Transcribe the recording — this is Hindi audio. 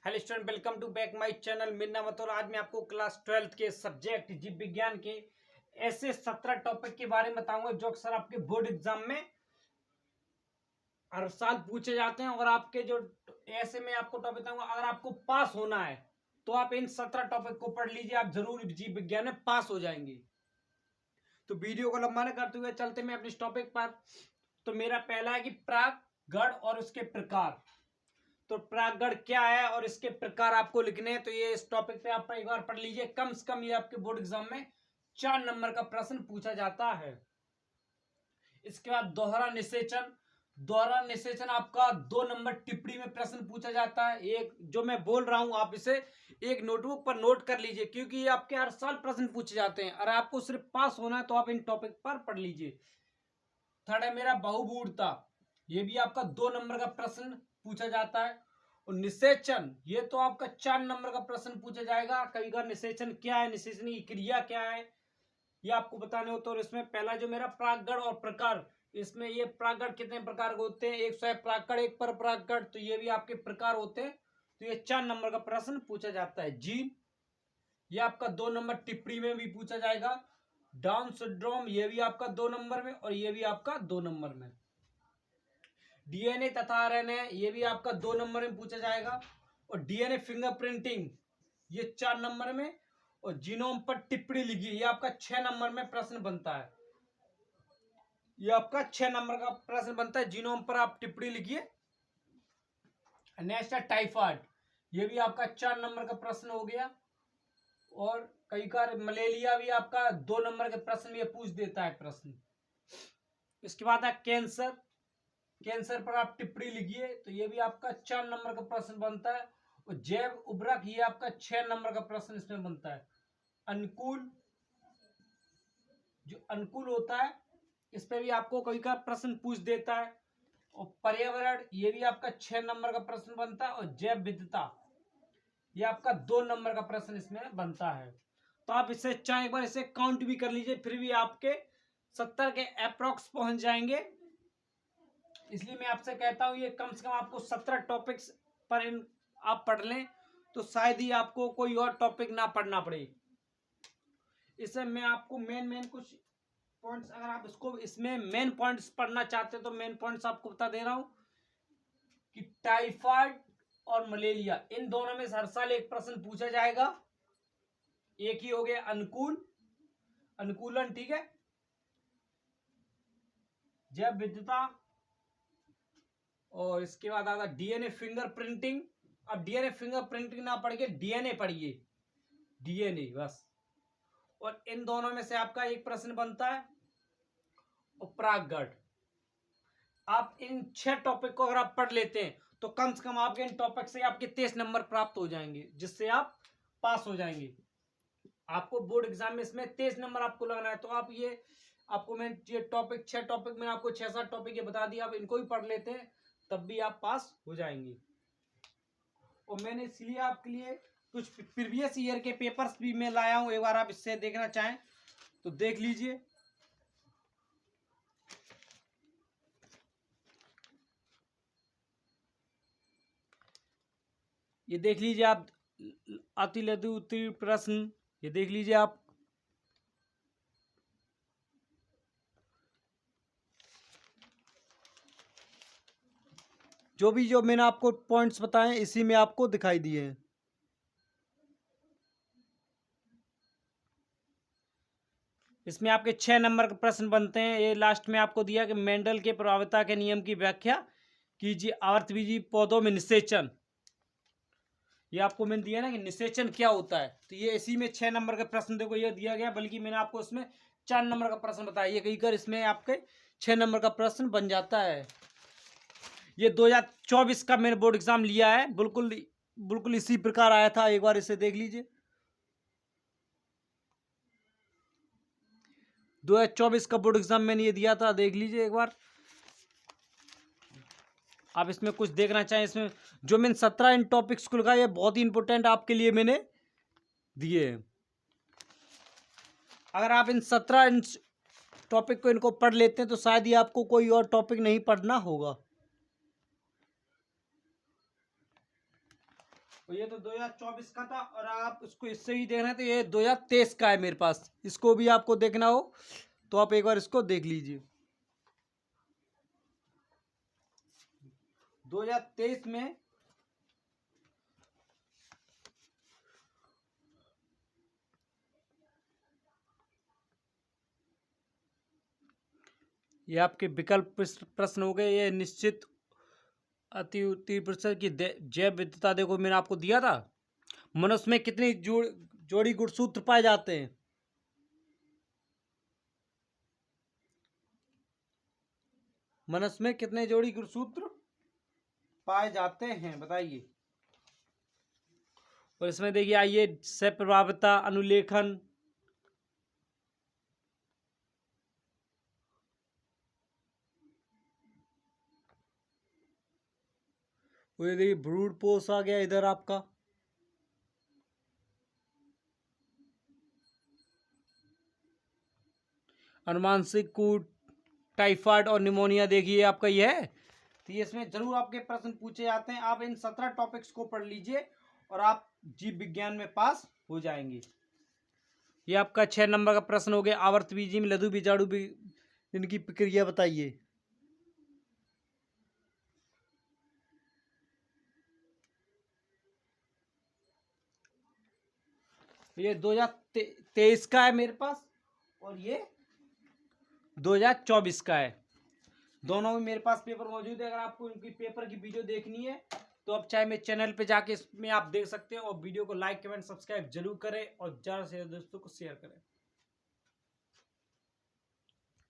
Hello student, welcome to back my channel. मेरा नाम अतुल। आज मैं आपको क्लास 12th के सब्जेक्ट जीव विज्ञान के ऐसे 17 टॉपिक के बारे में बताऊंगा जो अक्सर आपके बोर्ड एग्जाम में हर साल पूछे जाते हैं। और आपके जो ऐसे में आपको टॉपिक बताऊंगा, अगर आपको पास होना है तो आप इन 17 टॉपिक को पढ़ लीजिए, आप जरूर जीव विज्ञान में पास हो जाएंगे। तो वीडियो को लंबा न करते हुए चलते मैं अपने टॉपिक पर। तो मेरा पहला है कि प्राक गढ़ और उसके प्रकार। तो प्राकगण क्या है और इसके प्रकार आपको लिखने हैं। तो ये इस टॉपिक पे आप एक बार पढ़ लीजिए, कम से कम ये आपके बोर्ड एग्जाम में 4 नंबर का प्रश्न पूछा जाता है। इसके बाद दोहरा निषेचन। दोहरा निषेचन आपका 2 नंबर टिप्पणी में प्रश्न पूछा जाता है। एक जो मैं बोल रहा हूं आप इसे एक नोटबुक पर नोट कर लीजिए, क्योंकि ये आपके हर साल प्रश्न पूछे जाते हैं। और आपको सिर्फ पास होना है तो आप इन टॉपिक पर पढ़ लीजिए। थर्ड है मेरा बहुबूढ़ता। ये भी आपका 2 नंबर का प्रश्न पूछा जाता है। और निषेचन, ये तो आपका 4 नंबर का प्रश्न पूछा जाएगा। कई बार निषेचन क्या है, निषेचन की क्रिया क्या है, ये आपको बताने हो। तो इसमें पहला जो मेरा प्राकगण और प्रकार, इसमें ये प्राकगण कितने प्रकार के होते हैं, 100 प्राकगण, एक पर प्राकगण, तो ये भी आपके प्रकार होते हैं। तो ये 4 नंबर का प्रश्न पूछा जाता है। जीन, ये आपका 2 नंबर टिप्पणी में भी पूछा जाएगा। डाउन सिंड्रोम, ये भी आपका 2 नंबर में और ये भी आपका 2 नंबर में। डीएनए तथा आरएनए, ये भी आपका 2 नंबर में पूछा जाएगा। और डीएनए फिंगरप्रिंटिंग, ये 4 नंबर में। और जीनोम पर टिप्पणी लिखी, ये आपका 6 नंबर में प्रश्न बनता है। ये आपका 6 नंबर का प्रश्न बनता है, जीनोम पर आप टिप्पणी लिखिए। नेक्स्ट है टाइफाइड, ये भी आपका 4 नंबर का प्रश्न हो गया। और कई बार मलेरिया भी आपका 2 नंबर के प्रश्न में पूछ देता है प्रश्न। इसके बाद है कैंसर। कैंसर पर आप टिप्पणी लिखिए, तो ये भी आपका 4 नंबर का प्रश्न बनता है। और जैव उर्वरक, ये आपका 6 नंबर का प्रश्न इसमें बनता है। अनुकूल, जो अनुकूल होता है, इस पे भी आपको कई का प्रश्न पूछ देता है। और पर्यावरण, ये भी आपका 6 नंबर का प्रश्न बनता है। और जैव विविधता, ये आपका 2 नंबर का प्रश्न इसमें बनता है। तो आप इसे चाहे एक बार इसे काउंट भी कर लीजिए, फिर भी आपके 70 के अप्रोक्स पहुंच जाएंगे। इसलिए मैं आपसे कहता हूं ये कम से कम आपको 17 टॉपिक्स पर आप पढ़ लें, तो शायद ही आपको कोई और टॉपिक ना पढ़ना पड़े। इससे मैं आपको मेन कुछ पॉइंट्स, अगर आप इसको इसमें मेन पॉइंट्स पढ़ना चाहते हैं तो मेन पॉइंट्स आपको बता दे रहा हूं कि टाइफाइड और मलेरिया, इन दोनों में हर साल एक प्रश्न पूछा जाएगा। एक ही हो गया अनुकूलन, ठीक है। जैव विविधता, और इसके बाद आता डीएनए फिंगरप्रिंटिंग। अब डीएनए फिंगरप्रिंटिंग ना पढ़ के डीएनए पढ़िए, डीएनए बस। और इन दोनों में से आपका एक प्रश्न बनता है। और प्राकगण, आप इन 6 टॉपिक को अगर आप पढ़ लेते हैं तो कम से कम आपके इन टॉपिक से आपके 23 नंबर प्राप्त हो जाएंगे, जिससे आप पास हो जाएंगे। आपको बोर्ड एग्जाम में इसमें 23 नंबर आपको लगाना है। तो आप ये आपको मैं ये टॉपिक 6 टॉपिक में आपको 6-7 टॉपिक ये बता दिया, आप इनको ही पढ़ लेते हैं तब भी आप पास हो जाएंगे। और मैंने इसलिए आपके लिए कुछ प्रीवियस ईयर के पेपर्स भी मैं लाया हूं, एक बार आप इससे देखना चाहें तो देख लीजिए। ये देख लीजिए आप, अति लघु उत्तरीय प्रश्न, ये देख लीजिए आप। जो मैंने आपको पॉइंट्स बताए इसी में आपको दिखाई दिए हैं। इसमें आपके 6 नंबर के प्रश्न बनते हैं। ये लास्ट में आपको दिया कि मेंडल के प्रभावता के नियम की व्याख्या कीजिए। आवृतबीजी पौधों में निषेचन, ये आपको मैंने दिया ना कि निषेचन क्या होता है। तो ये इसी में 6 नंबर का प्रश्न देखो ये दिया गया, बल्कि मैंने आपको इसमें 4 नंबर का प्रश्न बताया। ये कहीं कर इसमें आपके 6 नंबर का प्रश्न बन जाता है। ये 2024 का मैंने बोर्ड एग्जाम लिया है, बिल्कुल इसी प्रकार आया था। एक बार इसे देख लीजिए, 2024 का बोर्ड एग्जाम मैंने ये दिया था, देख लीजिए एक बार। आप इसमें कुछ देखना चाहें, इसमें जो मैंने 17 इन टॉपिक्स को लगाया, ये बहुत ही इंपॉर्टेंट आपके लिए मैंने दिए हैं। अगर आप इन 17 टॉपिक को इनको पढ़ लेते हैं तो शायद ही आपको कोई और टॉपिक नहीं पढ़ना होगा। और ये तो 2024 का था, और आप इसको इससे ही देखना है तो ये 2023 का है मेरे पास। इसको भी आपको देखना हो तो आप एक बार इसको देख लीजिए। 2023 में ये आपके विकल्प प्रश्न हो गए। ये निश्चित अति 30% की जैव विविधता देखो मैंने आपको दिया था। मनुष्य में कितनी जोड़ी गुणसूत्र पाए जाते हैं? मनुष्य में कितने जोड़ी गुणसूत्र पाए जाते हैं बताइए। और इसमें देखिए आइए सह प्रभाविता, अनुलेखन, वो ये देखिए ब्रूड पोष आ गया इधर आपका। अनुमानसिक कूट, टाइफाइड और निमोनिया देखिए आपका ये है। तो ये इसमें जरूर आपके प्रश्न पूछे जाते हैं। आप इन 17 टॉपिक्स को पढ़ लीजिए और आप जीव विज्ञान में पास हो जाएंगे। ये आपका 6 नंबर का प्रश्न हो गया। आवर्त बीजी में लघु बीजाणु इनकी प्रक्रिया बताइए। ये 2023 का है मेरे पास, और ये 2024 का है। दोनों में मेरे पास पेपर मौजूद है। अगर आपको इनकी पेपर की वीडियो देखनी है तो आप चाहे मेरे चैनल पे जाके इसमें आप देख सकते हैं। और वीडियो को लाइक, कमेंट, सब्सक्राइब जरूर करें और ज़्यादा से ज़्यादा दोस्तों को शेयर करें।